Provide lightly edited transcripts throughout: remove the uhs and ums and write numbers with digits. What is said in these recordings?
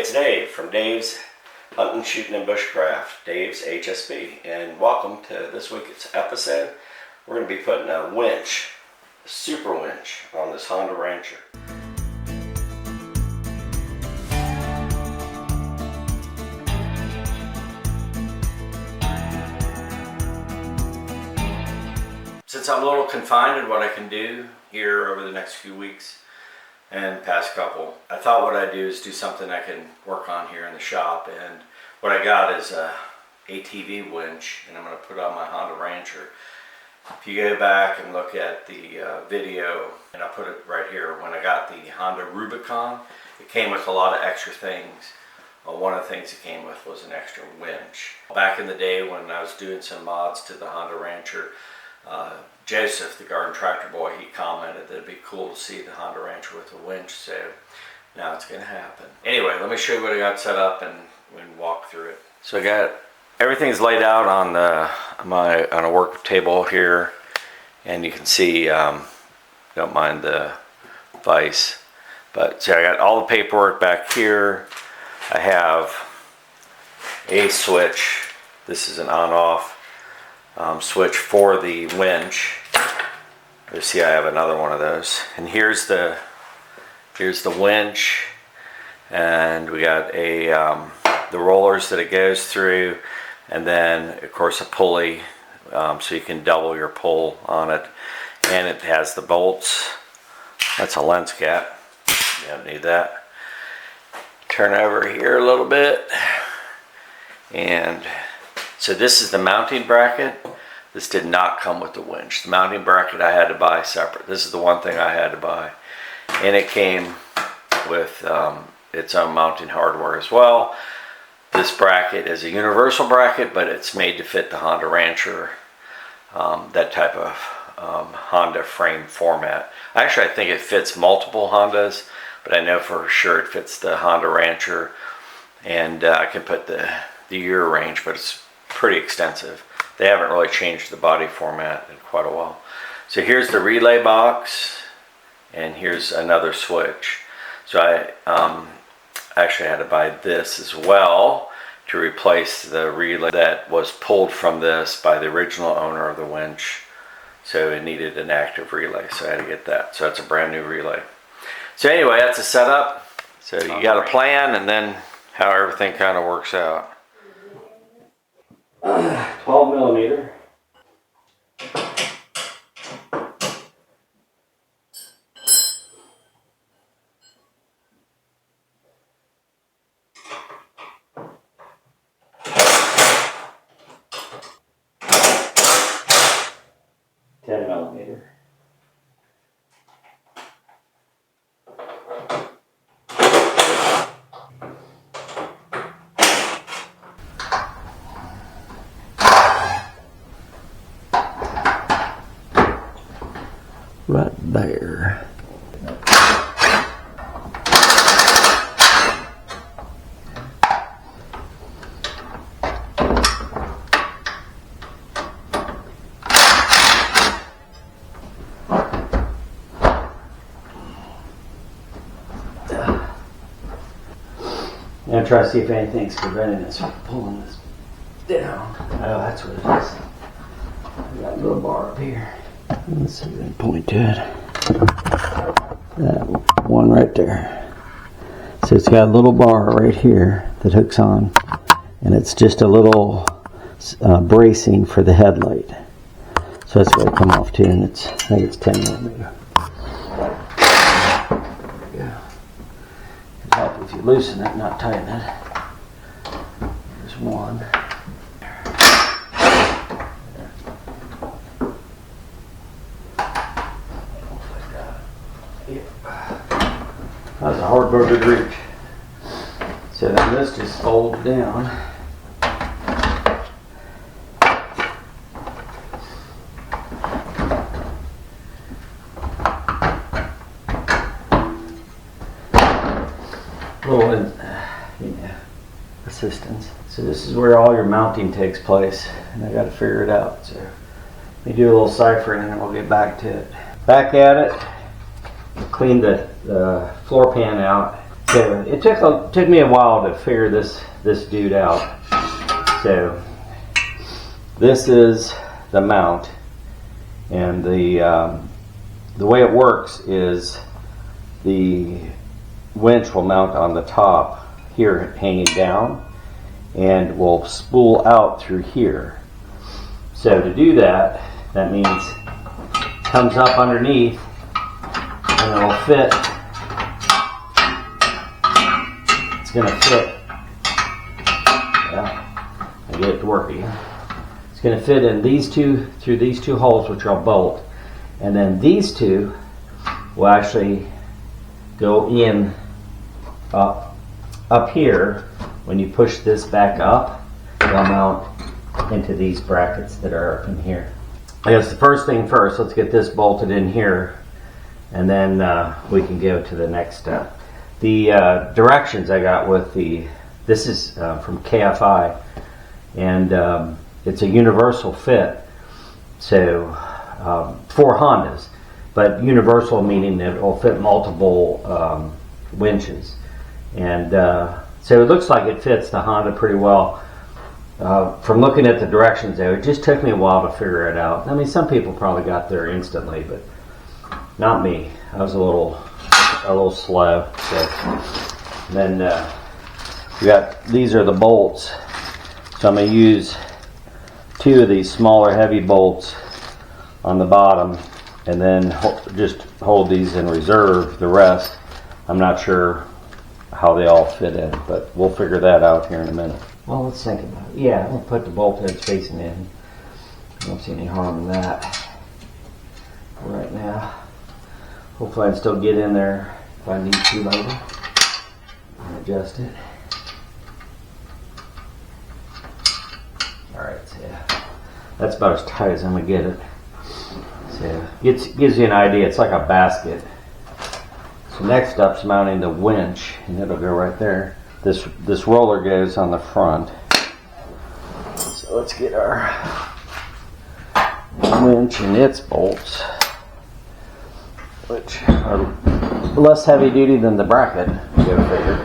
it's Dave from Dave's Hunting, Shooting, and Bushcraft, Dave's HSB, and welcome to this week's episode. We're going to be putting a winch, a super winch, on this Honda Rancher. Since I'm a little confined in what I can do here over the next few weeks and past couple, I thought what I'd do is do something I can work on here in the shop. And what I got is a ATV winch, and I'm going to put on my Honda Rancher. If you go back and look at the video, and I'll put it right here, when I got the Honda Rubicon, it came with a lot of extra things. One of the things it came with was an extra winch. Back in the day when I was doing some mods to the Honda Rancher, Joseph, the garden tractor boy, he commented that it'd be cool to see the Honda Rancher with a winch, so now it's going to happen. Anyway, let me show you what I got set up and we can walk through it. So I got everything's laid out on on a work table here, and you can see, don't mind the vise, but see, I got all the paperwork back here. I have a switch. This is an on-off switch for the winch. You see I have another one of those, and here's the winch, and we got the rollers that it goes through, and then of course a pulley, so you can double your pull on it, and it has the bolts. That's a lens cap, you don't need that. Turn over here a little bit, and so this is the mounting bracket. This did not come with the winch. The mounting bracket I had to buy separate. This is the one thing I had to buy. And it came with its own mounting hardware as well. This bracket is a universal bracket, but it's made to fit the Honda Rancher, that type of Honda frame format. Actually, I think it fits multiple Hondas, but I know for sure it fits the Honda Rancher. And I can put the year range, but it's pretty extensive. They haven't really changed the body format in quite a while. So here's the relay box, and here's another switch. So I actually had to buy this as well to replace the relay that was pulled from this by the original owner of the winch. So it needed an active relay, so I had to get that. So that's a brand new relay. So anyway, that's a setup. So you got a plan, and then how everything kind of works out. 12 millimeter. Right there. Now try to see if anything's preventing us from pulling this down. Oh, that's what it is. I got a little bar up here. Let's see if I can point to it. That one right there. So it's got a little bar right here that hooks on, and it's just a little bracing for the headlight. So that's where it come off too, and I think it's 10 millimeter. There we go. It'll help if you loosen it, not tighten it. There's one. That's a hard burger to reach. So then this just folds down. Little, assistance. So this is where all your mounting takes place, and I got to figure it out. So let me do a little ciphering, and then we'll get back to it. Back at it. Clean the floor pan out. So it took me a while to figure this dude out. So this is the mount, and the way it works is the winch will mount on the top here, hanging down, and will spool out through here. So to do that, that means it comes up underneath and it'll fit. It's going to fit. Yeah, I get it to work again. It's going to fit in these two, through these two holes, which are bolt, and then these two will actually go in up here. When you push this back up, they'll mount into these brackets that are in here. I guess the first thing first, let's get this bolted in here, and then we can go to the next step. The directions I got with this is from KFI, and it's a universal fit, so for Hondas, but universal meaning that it will fit multiple winches, and so it looks like it fits the Honda pretty well. From looking at the directions though, it just took me a while to figure it out. I mean, some people probably got there instantly, but not me. I was a little slow. So then these are the bolts. So I'm going to use 2 of these smaller heavy bolts on the bottom, and then just hold these in reserve. The rest, I'm not sure how they all fit in, but we'll figure that out here in a minute. Well, let's think about it. Yeah, we'll put the bolt heads facing in. I don't see any harm in that right now. Hopefully I can still get in there if I need to later and adjust it. Alright, so that's about as tight as I'm going to get it. So it gives you an idea. It's like a basket. So next up's mounting the winch, and it'll go right there. This roller goes on the front. So let's get our winch and its bolts, which are less heavy duty than the bracket. Go figure.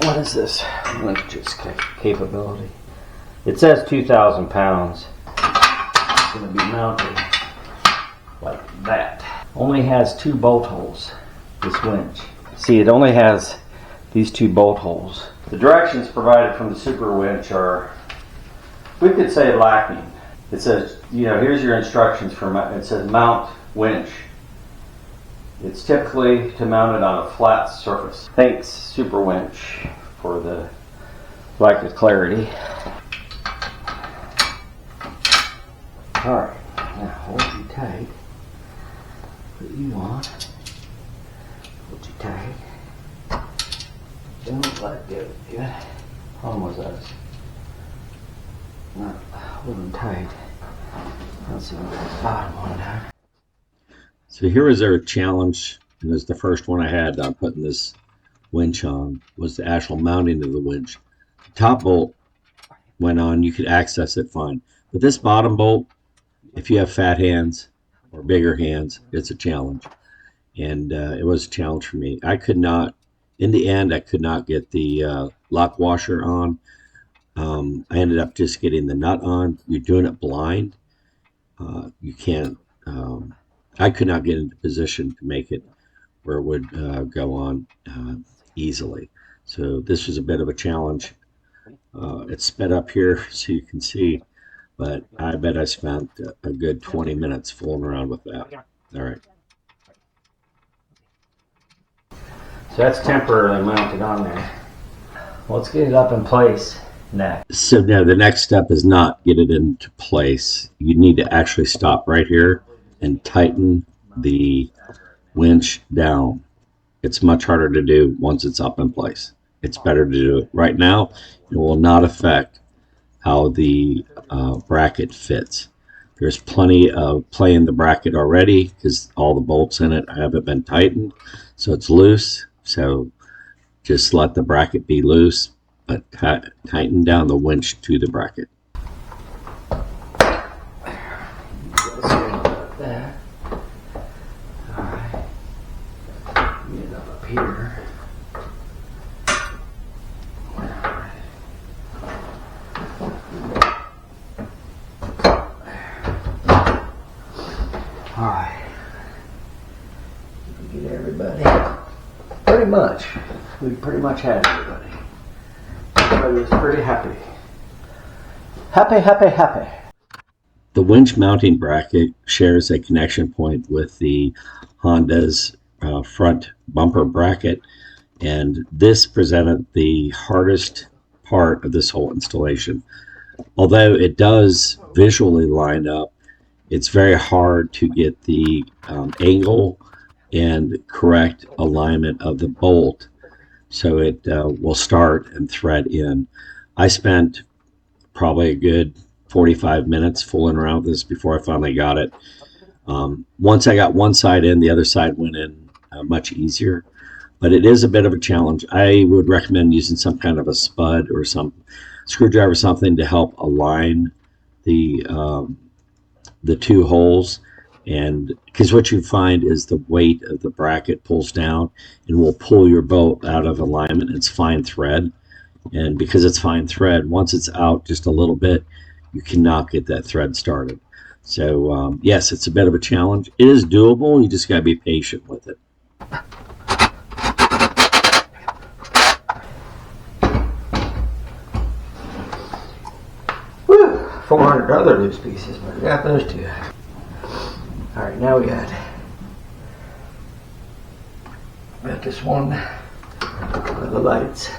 What is this winch's capability? It says 2,000 pounds. It's going to be mounted like that. Only has 2 bolt holes, this winch. See, it only has these 2 bolt holes. The directions provided from the super winch are, we could say, lacking. It says, here's your instructions for it says mount winch. It's typically to mount it on a flat surface. Thanks, super winch, for the lack of clarity. Alright, now hold you tight. Put you on. Hold you tight. Don't let go. Good. Problem was I was not holding tight. Let's see what the bottom one now. So here was our challenge, and this is the first one I had on putting this winch on, was the actual mounting of the winch. The top bolt went on, you could access it fine. But this bottom bolt, if you have fat hands or bigger hands, it's a challenge. And it was a challenge for me. I could not, in the end, I could not get the lock washer on. I ended up just getting the nut on. You're doing it blind. You can't, I could not get into position to make it where it would go on easily. So this was a bit of a challenge. It's sped up here so you can see, but I bet I spent a good 20 minutes fooling around with that. All right. So that's temporarily mounted on there. Let's get it up in place next. So now the next step is not get it into place. You need to actually stop right here and tighten the winch down. It's much harder to do once it's up in place. It's better to do it right now. It will not affect how the bracket fits. There's plenty of play in the bracket already because all the bolts in it haven't been tightened, so it's loose. So just let the bracket be loose, but tighten down the winch to the bracket. Here. much. We pretty much had everybody. Everybody was pretty happy. Happy. The winch mounting bracket shares a connection point with the Honda's front bumper bracket, and this presented the hardest part of this whole installation. Although it does visually line up, it's very hard to get the angle and correct alignment of the bolt so it will start and thread in. I spent probably a good 45 minutes fooling around with this before I finally got it. Once I got one side in, the other side went in much easier, but it is a bit of a challenge. I would recommend using some kind of a spud or some screwdriver, something to help align the two holes, and because what you find is the weight of the bracket pulls down and will pull your bolt out of alignment. It's fine thread, and because it's fine thread, once it's out just a little bit, you cannot get that thread started. So yes, it's a bit of a challenge. It is doable. You just got to be patient with it. Woo! 400 other loose pieces, but we got those two. Alright, now we got this one with the lights.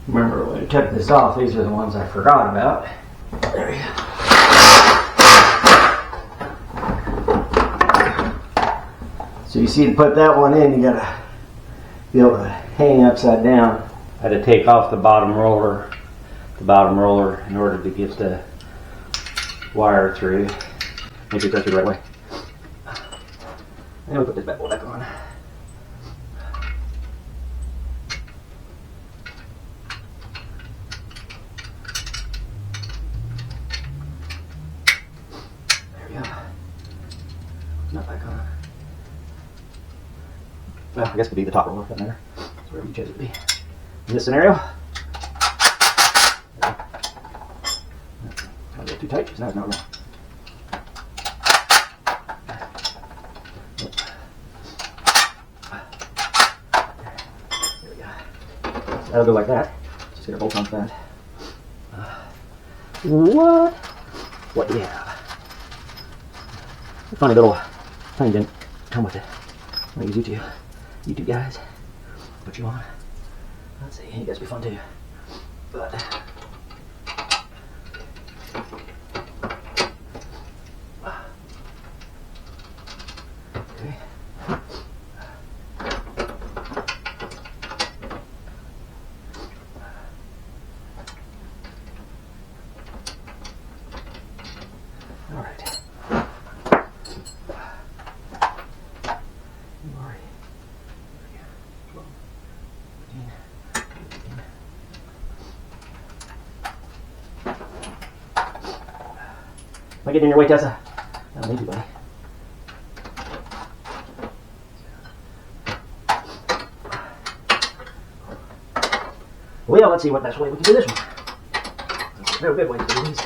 Remember when I took this off, these are the ones I forgot about. There we go. So you see, to put that one in, you gotta be able to hang upside down. I had to take off the bottom roller in order to get the wire through. Make sure it goes through the right way. And we put this bad boy back on. There we go. Not back on. Well, I guess it would be the top roller, doesn't matter. It's wherever you chose it to be. In this scenario, a little too tight, because now it's not wrong. There we go. So that'll go like that. Just get our bolt on for that. What do we have? A funny little thing didn't come with it. I'm going to use you two guys. Put you on. Let's see, you guys will be fun too. But okay. All right. Am I getting in your way, Tessa? I don't need you, buddy. Well, let's see what best way we can do this one. There's no good way to do these.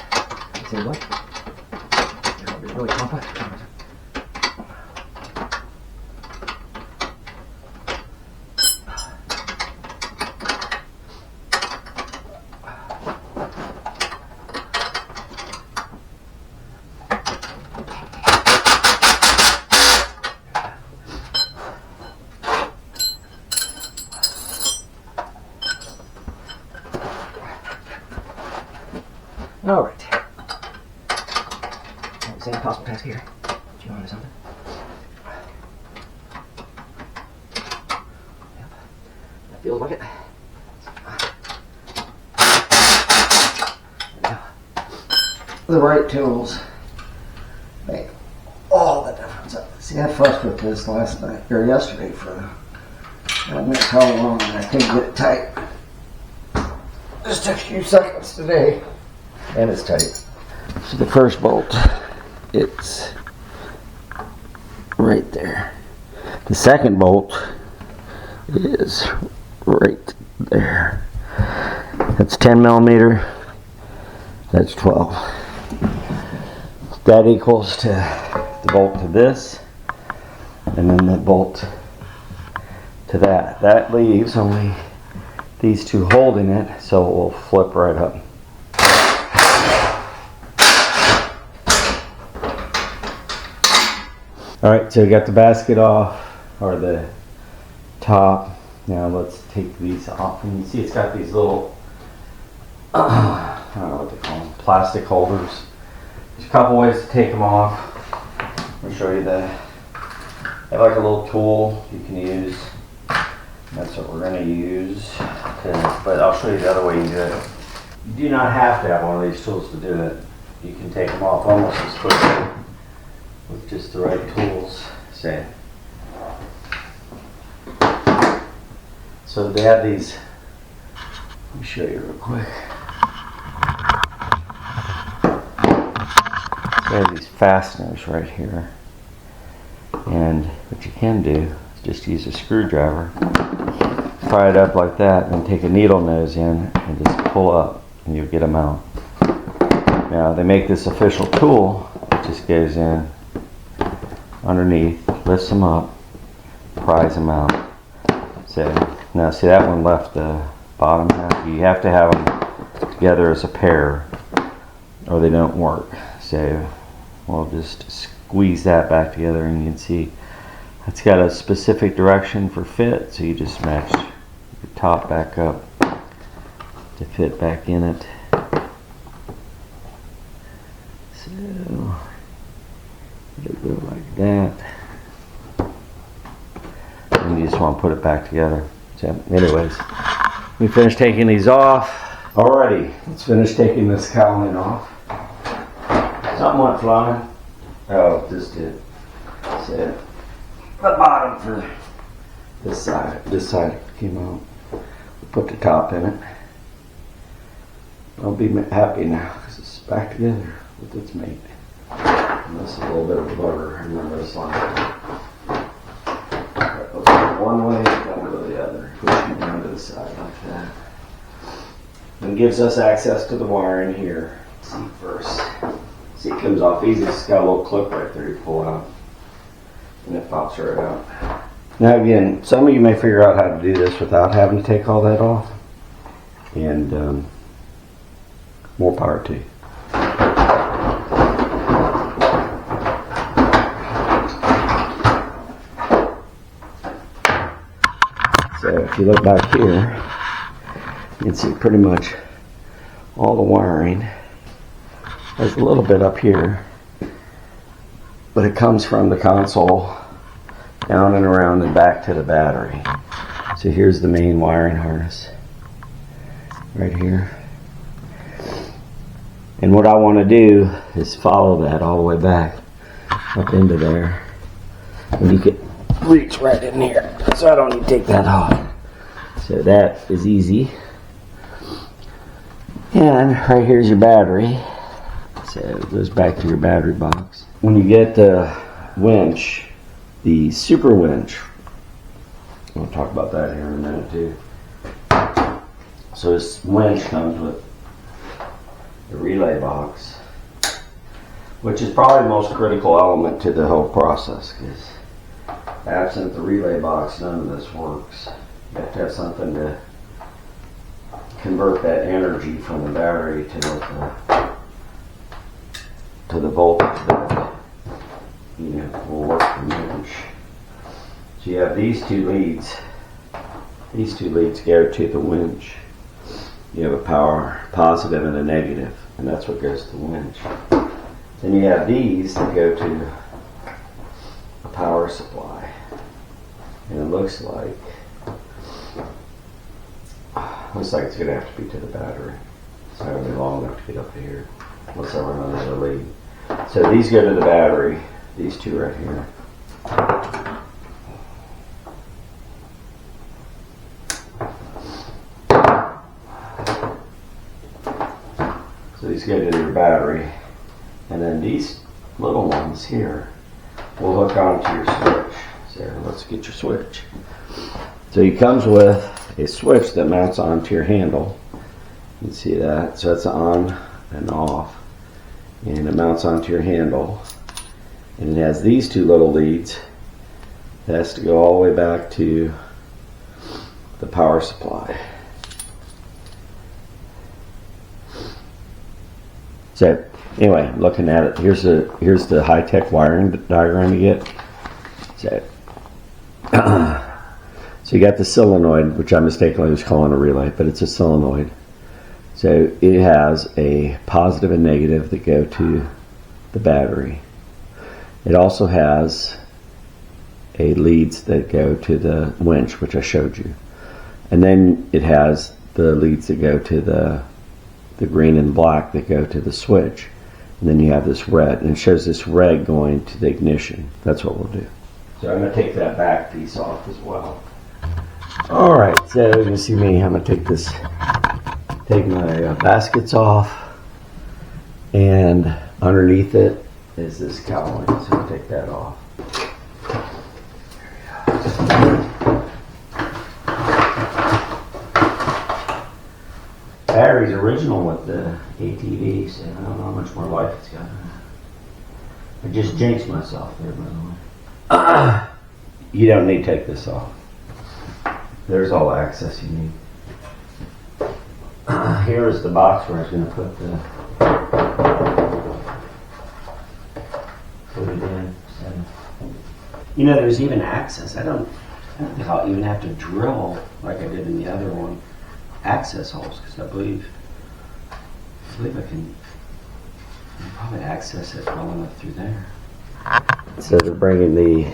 Let's see what. They're really complex. All right. Same possible task here. Do you want to do something? Yep. That feels like it. There we go. The right tools make all the difference. See, I fussed with this last night or yesterday for I don't know how long, and I couldn't get it tight. Just took a few seconds today. And it's tight. So the first bolt, it's right there. The second bolt is right there. That's 10 millimeter. That's 12. That equals to the bolt to this. and then the bolt to that. That leaves only these two holding it, so it will flip right up. Alright, so we got the basket off, or the top. Now let's take these off. And you see it's got these little, I don't know what they call them, plastic holders. There's a couple ways to take them off. I'll show you that. I have like a little tool you can use. That's what we're going to use. But I'll show you the other way you do it. You do not have to have one of these tools to do it. You can take them off almost as quickly with just the right tools. Say. So they have these. Let me show you real quick. So they have these fasteners right here. And what you can do is just use a screwdriver, pry it up like that, and take a needle nose in and just pull up, and you'll get them out. Now they make this official tool. It just goes in underneath, lifts them up, pries them out. So now see that one left the bottom half. You have to have them together as a pair or they don't work. So we'll just squeeze that back together, and you can see it's got a specific direction for fit, so you just match your top back up to fit back in it. So it'll go like that, and you just want to put it back together. So anyways, we finished taking these off. Alrighty, let's finish taking this cowling off. Something went flying. Oh, this did. So the bottom for this side came out. We put the top in it. I'll be happy now because it's back together with its mate. And this is a little bit of a bugger. I remember this line. Let's go one way, then go the other. Push it down to the side like that. And gives us access to the wire in here. See first. See, it comes off easy. It's got a little clip right there you pull out, and it pops right out. Now again, some of you may figure out how to do this without having to take all that off, and more power to you. So if you look back here, you can see pretty much all the wiring. There's a little bit up here, but it comes from the console down and around and back to the battery. So here's the main wiring harness right here. And what I want to do is follow that all the way back up into there. And you can reach right in here, so I don't need to take that off. So that is easy. And right here's your battery. So it goes back to your battery box. When you get the winch, the super winch, we'll talk about that here in a minute too. So this winch comes with the relay box, which is probably the most critical element to the whole process, because absent the relay box, none of this works. You have to have something to convert that energy from the battery to the voltage that will work the winch. So you have these two leads. These two leads go to the winch. You have a power positive and a negative, and that's what goes to the winch. Then you have these that go to a power supply, and it looks like it's going to have to be to the battery. It's not going to be long enough to get up to here unless I run another lead. So these go to the battery, these two right here. So these go to your battery, and then these little ones here will hook onto your switch. So let's get your switch. So it comes with a switch that mounts onto your handle. You can see that. So it's on and off, and it mounts onto your handle, and it has these two little leads It has to go all the way back to the power supply. So anyway, looking at it, here's the high-tech wiring diagram you get. So, so you got the solenoid, which I mistakenly was calling a relay, but it's a solenoid. So it has a positive and negative that go to the battery. It also has leads that go to the winch, which I showed you. And then it has the leads that go to the green and black that go to the switch. And then you have this red, and it shows this red going to the ignition. That's what we'll do. So I'm going to take that back piece off as well. Alright, so you can see me, I'm going to take my baskets off, and underneath it is this cowling, so I'll take that off. Battery's original with the ATV, so I don't know how much more life it's got. I just jinxed myself there, by the way. You don't need to take this off. There's all the access you need. Here is the box where I was going to put it in. So, you know, there's even access. I don't think I'll even have to drill like I did in the other one. Access holes, because I believe I can probably access it well enough through there. So they're bringing the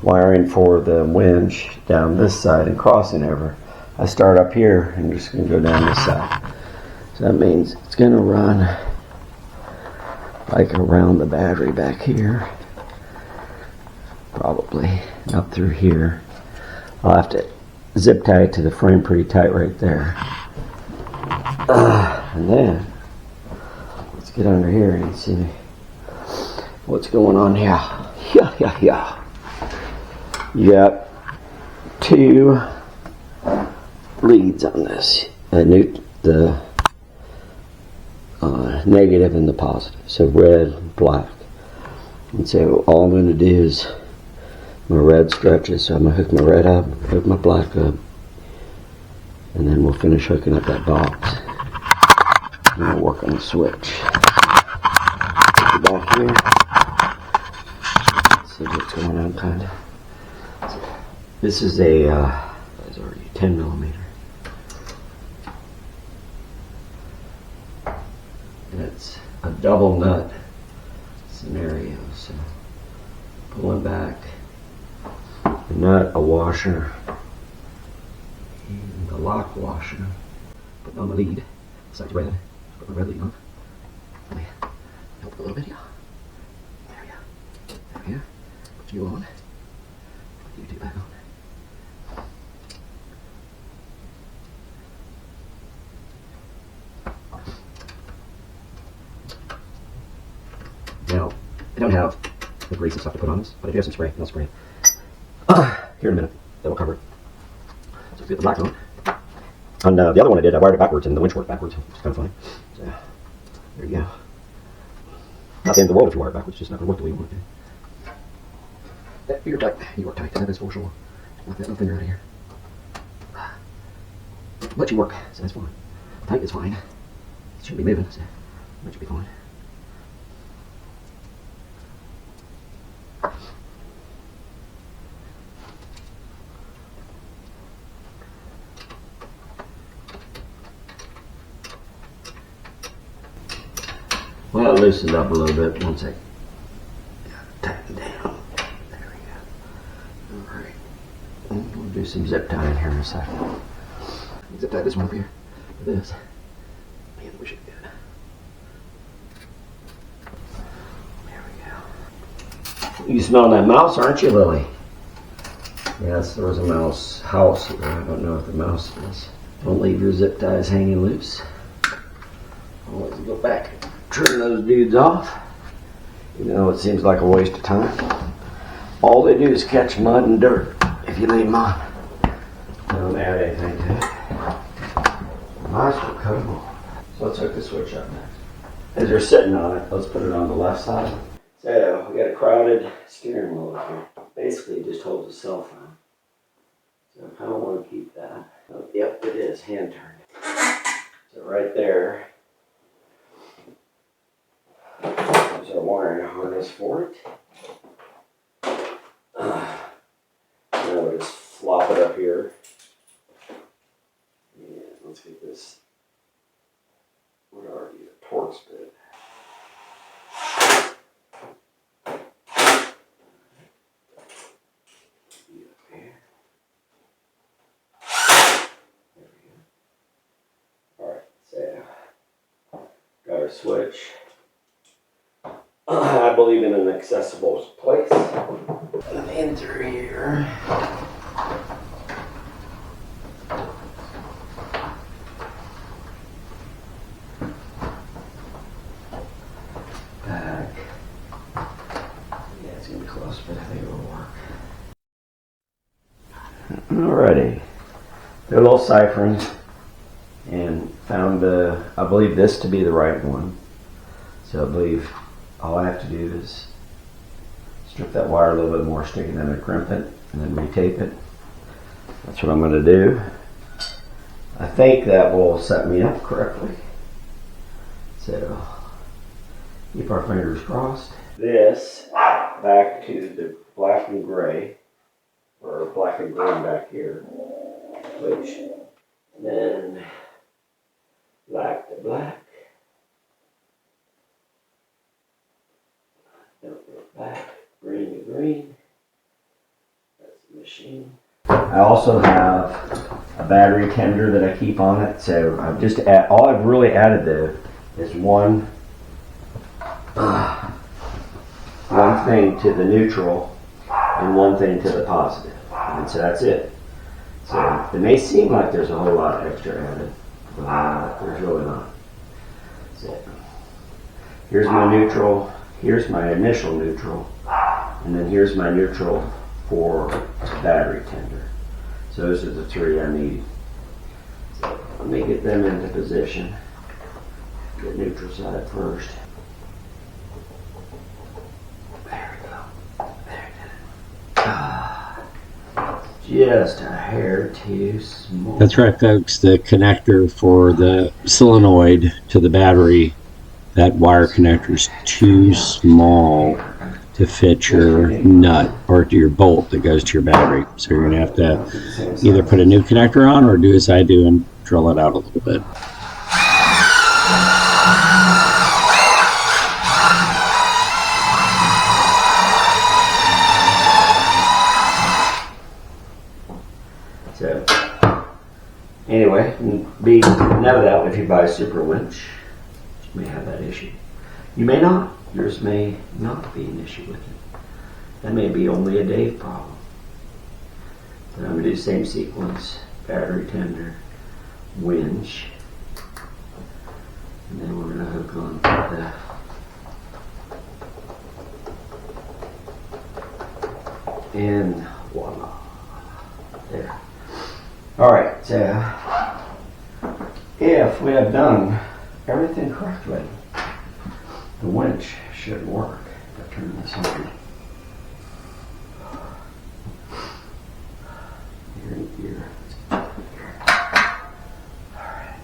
wiring for the winch down this side and crossing over. I start up here and just going to go down this side. So that means it's going to run like around the battery back here, probably up through here. I'll have to zip tie it to the frame pretty tight right there. And then let's get under here and see what's going on here. Yeah. You got two leads on this. The negative and the positive. So red, black. And so all I'm going to do is my red stretches, so I'm going to hook my red up, hook my black up, and then we'll finish hooking up that box. And we'll work on the switch. Put it back here. See what's going on, kind of. This is a 10 millimeter. And it's a double nut scenario, so pulling back. The nut, a washer, and the lock washer. Putting on the lead. Side's red. Put my red lead on. Let me help a little bit here. There we go. There we go. Put you on. Put you two back on. Now, I don't have the grease and stuff to put on this, but I do have some spray, and I'll spray it. Here in a minute, that will cover it. So let's get the black on. On the other one I did, I wired it backwards, and the winch worked backwards, which is kind of funny. So, there you go. Not the end of the world if you wire it backwards, just not going to work the way you want it to. You're tight. You work tight, that is for sure. Knock that little finger out of here. But you work, so that's fine. Tight is fine. It shouldn't be moving, so that should be fine. Well, it loosened up a little bit once I tighten down. There we go. Alright. We'll do some zip tying here in a second. Zip tie this one up here for this. And we should be good. There we go. You smelling that mouse, aren't you, Lily? Yes, there was a mouse house here. I don't know if the mouse is. Don't leave your zip ties hanging loose. Always go back. Trim those dudes off. You know, it seems like a waste of time. All they do is catch mud and dirt if you leave them on. Don't add anything to it. Nice and cuttable. So let's hook the switch up next. As you're sitting on it, let's put it on the left side. So we got a crowded steering wheel up here. basically just holds a cell phone. So I kind of want to keep that. Oh, yep, it is hand turned. So right there, there's our wiring harness for it. Now we'll just flop it up here. Yeah, let's get this. What are you? A Torx bit. Alright, so got our switch. I believe in an accessible place. In through here. Back. Yeah, it's gonna be close, but I think it'll work. Alrighty. Did a little ciphering and found, I believe this to be the right one. So I believe all I have to do is strip that wire a little bit more, stick it in and crimp it, and then retape it. That's what I'm going to do. I think that will set me up correctly. So keep our fingers crossed. This back to the black and gray, or black and green back here, which then black to black. Back, green to green. That's the machine. I also have a battery tender that I keep on it. So I've just all I've really added though is one thing to the neutral and one thing to the positive, and so that's it. So it may seem like there's a whole lot extra added, but there's really not. So here's my neutral. Here's my initial neutral, and then here's my neutral for battery tender. So those are the three I need. So let me get them into position. Get neutral side first. There we go. There it is. Just a hair too small. That's right, folks. The connector for the solenoid to the battery, that wire connector is too small to fit your nut or to your bolt that goes to your battery. So you're going to have to either put a new connector on or do as I do and drill it out a little bit. So anyway, be noted out if you buy a super winch. You may have that issue. You may not. Yours may not be an issue with it. That may be only a Dave problem. So I'm going to do the same sequence. Battery tender, winch. And then we're going to hook on the... And voila. There. Alright, so if we have done everything correctly, the winch should work. I'll turn this on. Here and here. Alright.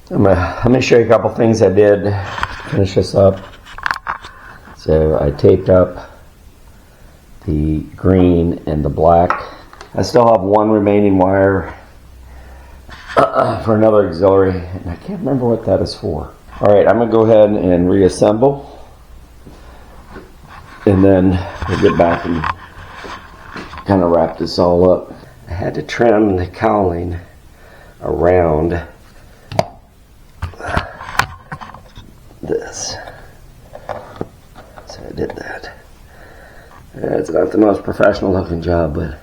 Let me show you a couple things I did to finish this up. So I taped up the green and the black. I still have one remaining wire for another auxiliary, and I can't remember what that is for. Alright, I'm going to go ahead and reassemble, and then we'll get back and kind of wrap this all up. I had to trim the cowling around this. So I did that. It's not the most professional looking job, but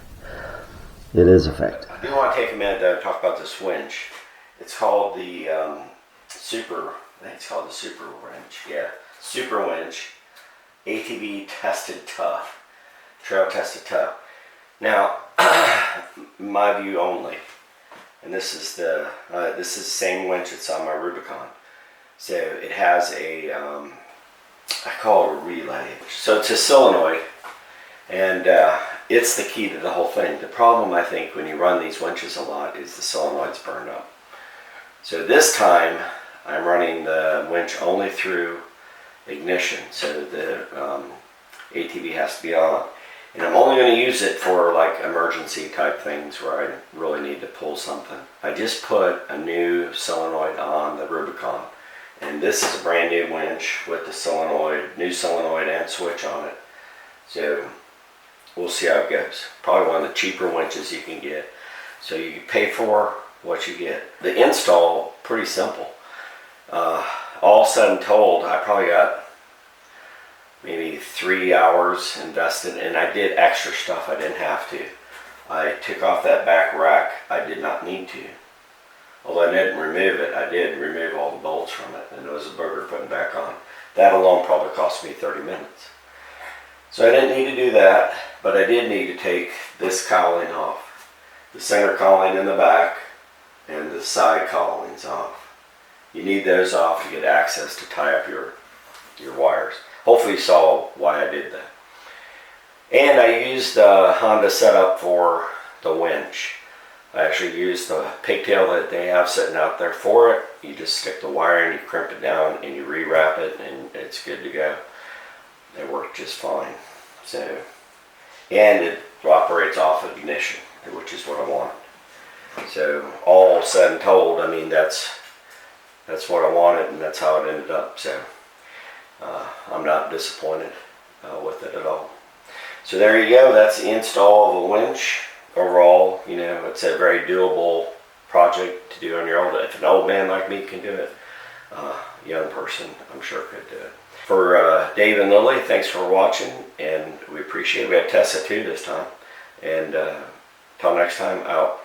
it is effective. I do want to take a minute to talk about this winch. It's called the I think it's called the Super Winch. Yeah, Super Winch. ATV tested tough. Trail tested tough. Now, my view only, and this is the same winch that's on my Rubicon. So it has a, I call it a relay. So it's a solenoid, and it's the key to the whole thing. The problem, I think, when you run these winches a lot is the solenoid's burned up. So this time I'm running the winch only through ignition, so the ATV has to be on. And I'm only going to use it for like emergency type things where I really need to pull something. I just put a new solenoid on the Rubicon, and this is a brand new winch with the solenoid, new solenoid and switch on it. So we'll see how it goes. Probably one of the cheaper winches you can get. So you pay for what you get. The install, pretty simple. All said and told, I probably got maybe 3 hours invested, and I did extra stuff I didn't have to. I took off that back rack. I did not need to. Although I didn't remove it, I did remove all the bolts from it, and it was a booger putting back on. That alone probably cost me 30 minutes. So I didn't need to do that, but I did need to take this cowling off. The center cowling in the back and the side cowlings off. You need those off to get access to tie up your wires. Hopefully you saw why I did that. And I used the Honda setup for the winch. I actually used the pigtail that they have sitting out there for it. You just stick the wire and you crimp it down and you rewrap it, and it's good to go. It worked just fine. So, and it operates off of ignition, which is what I wanted. So all said and told, I mean, that's what I wanted, and that's how it ended up. So I'm not disappointed with it at all. So there you go. That's the install of a winch. Overall, you know, it's a very doable project to do on your own. If an old man like me can do it, a young person, I'm sure, could do it. For Dave and Lillie, thanks for watching, and we appreciate it. We had Tessa too this time. And till next time, out.